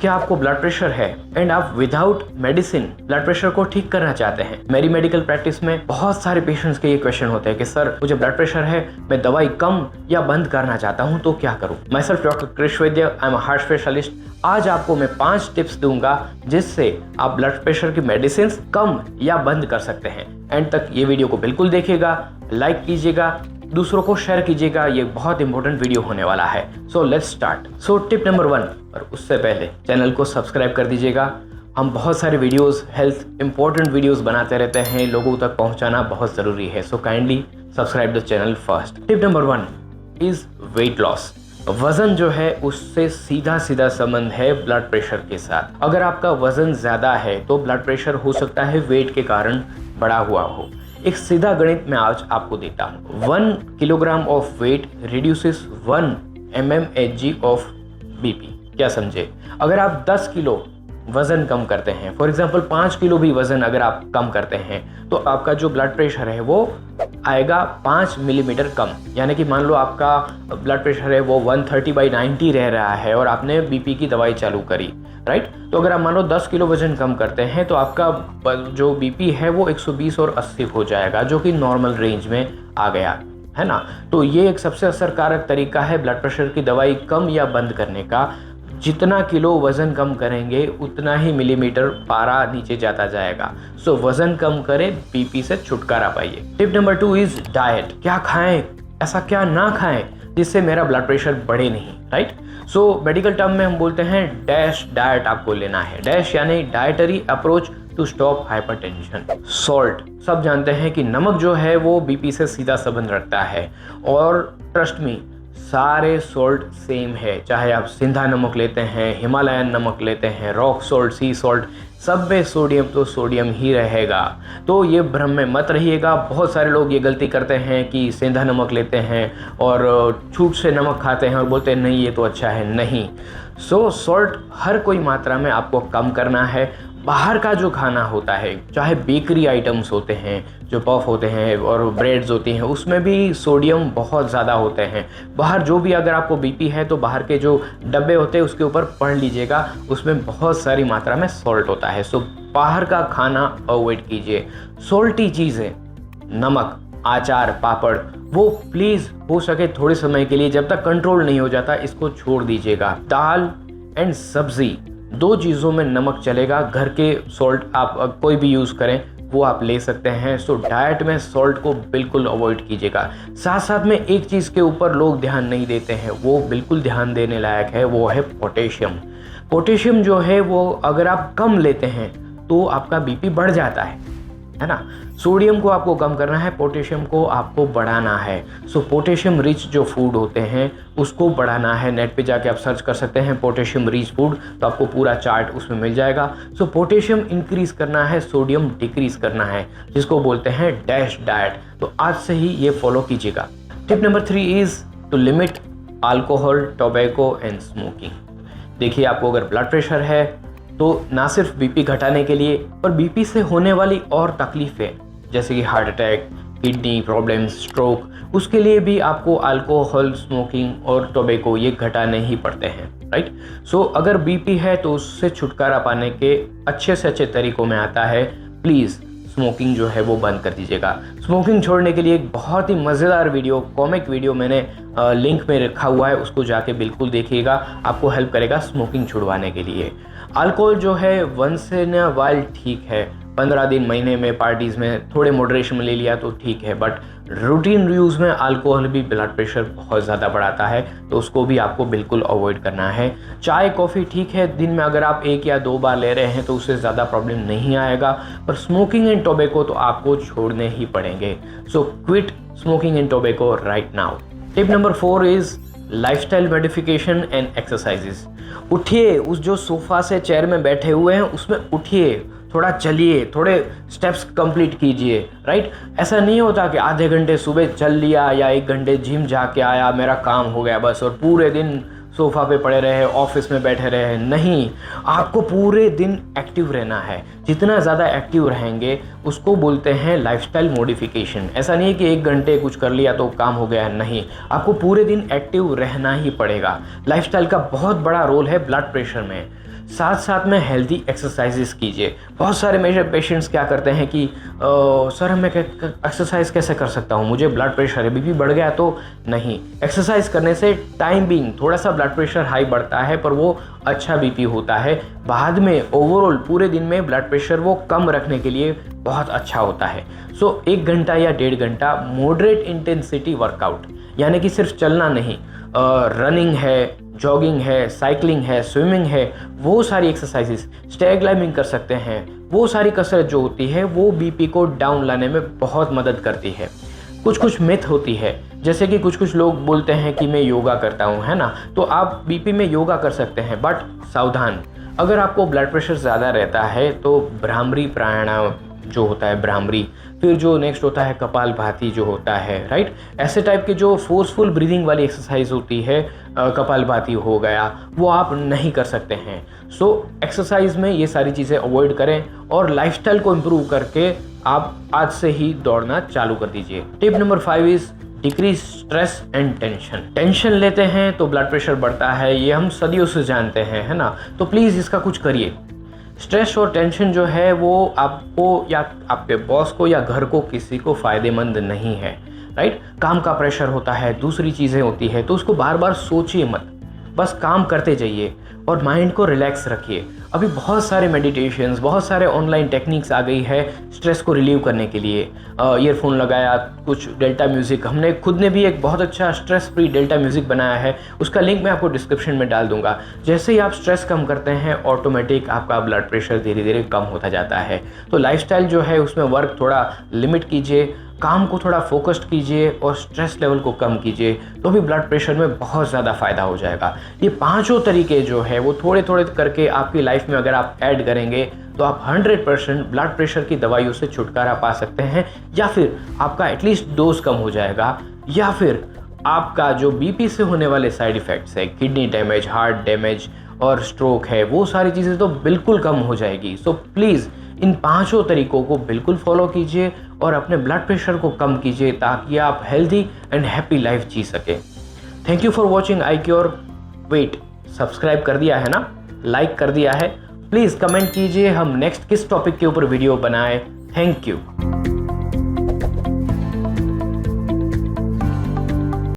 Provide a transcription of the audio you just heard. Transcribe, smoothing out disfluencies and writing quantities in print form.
क्या आपको blood pressure है एंड आप विदाउट मेडिसिन ब्लड प्रेशर को ठीक करना चाहते हैं? मेरी मेडिकल प्रैक्टिस में बहुत सारे पेशेंट्स के ये क्वेश्चन होते हैं कि सर मुझे ब्लड प्रेशर है, मैं दवाई कम या बंद करना चाहता हूँ तो क्या करूँ? My self doctor Krish Vaidya, I am a heart specialist. आज आपको मैं 5 टिप्स दूंगा जिससे आप ब्लड प्रेशर की मेडिसिन कम या बंद कर सकते हैं। एंड तक ये वीडियो को बिल्कुल देखिएगा, लाइक कीजिएगा, दूसरों को शेयर कीजिएगा, ये बहुत इंपॉर्टेंट वीडियो होने वाला है। So let's start. So tip number 1, और उससे पहले चैनल को सब्सक्राइब कर दीजिएगा। हम बहुत सारे वीडियोस, हेल्थ इंपॉर्टेंट वीडियोस बनाते रहते हैं, लोगों तक पहुंचाना बहुत ज़रूरी है। So kindly subscribe the channel first. Tip number 1 is weight loss. वजन जो है उससे सीधा संबंध है ब्लड प्रेशर के साथ। अगर आपका वजन ज़्यादा है तो ब्लड प्रेशर हो सकता है वेट के कारण बढ़ा हुआ हो। एक सीधा गणित मैं आज आपको देता हूँ। 1 kilogram of weight reduces 1 mmHg of BP. क्या समझे? अगर आप 10 किलो वजन कम करते हैं, फॉर एग्जांपल 5 किलो भी वजन अगर आप कम करते हैं तो आपका जो ब्लड प्रेशर है वो आएगा 5 मिलीमीटर कम। यानी कि मान लो आपका ब्लड प्रेशर है वो 130/90 रह रहा है और आपने बीपी की दवाई चालू करी, राइट? तो अगर आप मान लो 10 किलो वजन कम करते हैं तो आपका जो बीपी है वो 120 और 80 हो जाएगा, जो कि नॉर्मल रेंज में आ गया है ना। तो ये एक सबसे असरकारक तरीका है ब्लड प्रेशर की दवाई कम या बंद करने का। जितना किलो वजन कम करेंगे उतना ही मिलीमीटर पारा नीचे जाता जाएगा। सो वजन कम करें, बीपी से छुटकारा पाइए। Tip number 2 is diet. क्या खाएं, ऐसा क्या ना खाएं जिससे मेरा ब्लड प्रेशर बढ़े नहीं, राइट? सो मेडिकल टर्म में हम बोलते हैं डैश डाइट आपको लेना है। डैश यानी dietary approach to stop hypertension. Salt, सब जानते हैं कि नमक जो है वो बीपी से सीधा संबंध रखता है, और ट्रस्ट मी सारे सॉल्ट सेम है। चाहे आप सिंधा नमक लेते हैं, हिमालयन नमक लेते हैं, रॉक सॉल्ट, सी सॉल्ट, सब में सोडियम तो सोडियम ही रहेगा। तो ये भ्रम में मत रहिएगा। बहुत सारे लोग ये गलती करते हैं कि सेंधा नमक लेते हैं और छूट से नमक खाते हैं और बोलते हैं नहीं ये तो अच्छा है। नहीं, सो सॉल्ट हर कोई मात्रा में आपको कम करना है। बाहर का जो खाना होता है, चाहे बेकरी आइटम्स होते हैं, जो पफ होते हैं और ब्रेड्स होती हैं, उसमें भी सोडियम बहुत ज़्यादा होते हैं। बाहर जो भी, अगर आपको बीपी है तो बाहर के जो डब्बे होते हैं उसके ऊपर पढ़ लीजिएगा, उसमें बहुत सारी मात्रा में सॉल्ट होता है। सो बाहर का खाना अवॉइड कीजिए। सॉल्टी चीज़ें, नमक, अचार, पापड़, वो प्लीज़ हो सके थोड़े समय के लिए, जब तक कंट्रोल नहीं हो जाता इसको छोड़ दीजिएगा। दाल एंड सब्ज़ी, 2 चीज़ों में नमक चलेगा। घर के सॉल्ट आप कोई भी यूज़ करें वो आप ले सकते हैं। सो डाइट में सॉल्ट को बिल्कुल अवॉइड कीजिएगा। साथ साथ में एक चीज़ के ऊपर लोग ध्यान नहीं देते हैं, वो बिल्कुल ध्यान देने लायक है, वो है पोटेशियम। पोटेशियम जो है वो अगर आप कम लेते हैं तो आपका बीपी बढ़ जाता है ना। सोडियम को आपको कम करना है, पोटेशियम को आपको बढ़ाना है। सो पोटेशियम रिच जो फूड होते हैं उसको बढ़ाना है। नेट पे जाके आप सर्च कर सकते हैं पोटेशियम रिच फूड, तो आपको पूरा चार्ट उसमें मिल जाएगा। सो पोटेशियम इंक्रीज करना है, सोडियम डिक्रीज करना है, जिसको बोलते हैं डैश डाइट। तो आज से ही ये फॉलो कीजिएगा। Tip number 3 is to limit alcohol, tobacco and smoking. देखिए, आपको अगर ब्लड प्रेशर है तो ना सिर्फ बीपी घटाने के लिए, पर बीपी से होने वाली और तकलीफें जैसे कि heart attack, kidney problem, stroke, उसके लिए भी आपको अल्कोहल, स्मोकिंग और टोबैको ये घटाने ही पड़ते हैं, राइट? सो अगर बीपी है तो उससे छुटकारा पाने के अच्छे से अच्छे तरीकों में आता है, प्लीज़ स्मोकिंग जो है वो बंद कर दीजिएगा। स्मोकिंग छोड़ने के लिए एक बहुत ही मज़ेदार वीडियो, कॉमिक वीडियो मैंने लिंक में रखा हुआ है, उसको जाके बिल्कुल देखिएगा, आपको हेल्प करेगा स्मोकिंग छुड़वाने के लिए। अल्कोहल जो है वंस इन अ वाइल ठीक है, 15 दिन, महीने में पार्टीज़ में थोड़े मॉडरेशन में ले लिया तो ठीक है, बट रूटीन यूज़ में अल्कोहल भी ब्लड प्रेशर बहुत ज़्यादा बढ़ाता है, तो उसको भी आपको बिल्कुल अवॉइड करना है। चाय कॉफ़ी ठीक है, दिन में अगर आप 1 या 2 बार ले रहे हैं तो उससे ज़्यादा प्रॉब्लम नहीं आएगा, पर स्मोकिंग एंड टोबैको तो आपको छोड़ने ही पड़ेंगे। So quit smoking and tobacco right now. Tip number 4 is lifestyle modification and exercises. उठिए, उस जो सोफ़ा से चेयर में बैठे हुए हैं उसमें उठिए, थोड़ा चलिए, थोड़े स्टेप्स कंप्लीट कीजिए, राइट? ऐसा नहीं होता कि आधे घंटे सुबह चल लिया या 1 घंटे जिम जाके आया, मेरा काम हो गया बस, और पूरे दिन सोफ़ा पे पड़े रहे, ऑफिस में बैठे रहे। नहीं, आपको पूरे दिन एक्टिव रहना है। जितना ज़्यादा एक्टिव रहेंगे उसको बोलते हैं लाइफस्टाइल मॉडिफिकेशन। ऐसा नहीं है कि 1 घंटे कुछ कर लिया तो काम हो गया, नहीं, आपको पूरे दिन एक्टिव रहना ही पड़ेगा। लाइफस्टाइल का बहुत बड़ा रोल है ब्लड प्रेशर में। साथ साथ में हेल्दी एक्सरसाइजेस कीजिए। बहुत सारे मेरे पेशेंट्स क्या करते हैं कि सर मैं एक्सरसाइज कैसे कर सकता हूँ, मुझे ब्लड प्रेशर है, बीपी बढ़ गया तो नहीं। एक्सरसाइज करने से टाइम बीइंग थोड़ा सा ब्लड प्रेशर हाई बढ़ता है, पर वो अच्छा बीपी होता है। बाद में ओवरऑल पूरे दिन में ब्लड प्रेशर वो कम रखने के लिए बहुत अच्छा होता है। सो 1 घंटा या 1.5 घंटा मॉडरेट इंटेंसिटी वर्कआउट, यानी कि सिर्फ चलना नहीं, रनिंग है, जॉगिंग है, साइकिलिंग है, स्विमिंग है, वो सारी एक्सरसाइजेस, स्टेयर क्लाइंबिंग कर सकते हैं। वो सारी कसरत जो होती है वो बीपी को डाउन लाने में बहुत मदद करती है। कुछ मिथ होती है, जैसे कि कुछ लोग बोलते हैं कि मैं योगा करता हूँ, है ना, तो आप बीपी में योगा कर सकते हैं, बट सावधान, अगर आपको ब्लड प्रेशर ज़्यादा रहता है तो भ्रामरी प्राणायाम जो होता है, भ्रामरी, फिर जो नेक्स्ट होता है कपालभाति जो होता है, राइट, ऐसे टाइप के जो फोर्सफुल ब्रीदिंग वाली एक्सरसाइज होती है, कपालभाति हो गया, वो आप नहीं कर सकते हैं। सो एक्सरसाइज में ये सारी चीज़ें अवॉइड करें और लाइफस्टाइल को इम्प्रूव करके आप आज से ही दौड़ना चालू कर दीजिए। Tip number 5 is decrease stress and tension. Tension लेते हैं तो ब्लड प्रेशर बढ़ता है, ये हम सदियों से जानते हैं, है ना, तो प्लीज़ इसका कुछ करिए। स्ट्रेस और टेंशन जो है वो आपको या आपके बॉस को या घर को किसी को फ़ायदेमंद नहीं है, राइट। काम का प्रेशर होता है, दूसरी चीज़ें होती है, तो उसको बार बार सोचिए मत, बस काम करते जाइए और माइंड को रिलैक्स रखिए। अभी बहुत सारे मेडिटेशंस, बहुत सारे ऑनलाइन टेक्निक्स आ गई है स्ट्रेस को रिलीव करने के लिए। ईयरफोन लगाया, कुछ डेल्टा म्यूज़िक, हमने खुद ने भी एक बहुत अच्छा स्ट्रेस फ्री डेल्टा म्यूज़िक बनाया है, उसका लिंक मैं आपको डिस्क्रिप्शन में डाल दूंगा। जैसे ही आप स्ट्रेस कम करते हैं ऑटोमेटिक आपका ब्लड प्रेशर धीरे धीरे कम होता जाता है। तो लाइफस्टाइल जो है उसमें वर्क थोड़ा लिमिट कीजिए, काम को थोड़ा फोकस्ड कीजिए और स्ट्रेस लेवल को कम कीजिए, तो भी ब्लड प्रेशर में बहुत ज़्यादा फ़ायदा हो जाएगा। ये 5 तरीके जो है वो थोड़े थोड़े करके आपकी लाइफ में अगर आप ऐड करेंगे तो आप 100% ब्लड प्रेशर की दवाइयों से छुटकारा पा सकते हैं, या फिर आपका एटलीस्ट डोज कम हो जाएगा, या फिर आपका जो बीपी से होने वाले साइड इफ़ेक्ट्स है, किडनी डैमेज, हार्ट डैमेज और स्ट्रोक है, वो सारी चीज़ें तो बिल्कुल कम हो जाएगी। सो प्लीज़ इन 5 तरीकों को बिल्कुल फॉलो कीजिए और अपने ब्लड प्रेशर को कम कीजिए ताकि आप हेल्दी एंड हैप्पी लाइफ जी सकें। Thank you for watching I cure. Wait, subscribe कर दिया है ना, लाइक कर दिया है, प्लीज़ कमेंट कीजिए हम नेक्स्ट किस टॉपिक के ऊपर वीडियो बनाएं। Thank you.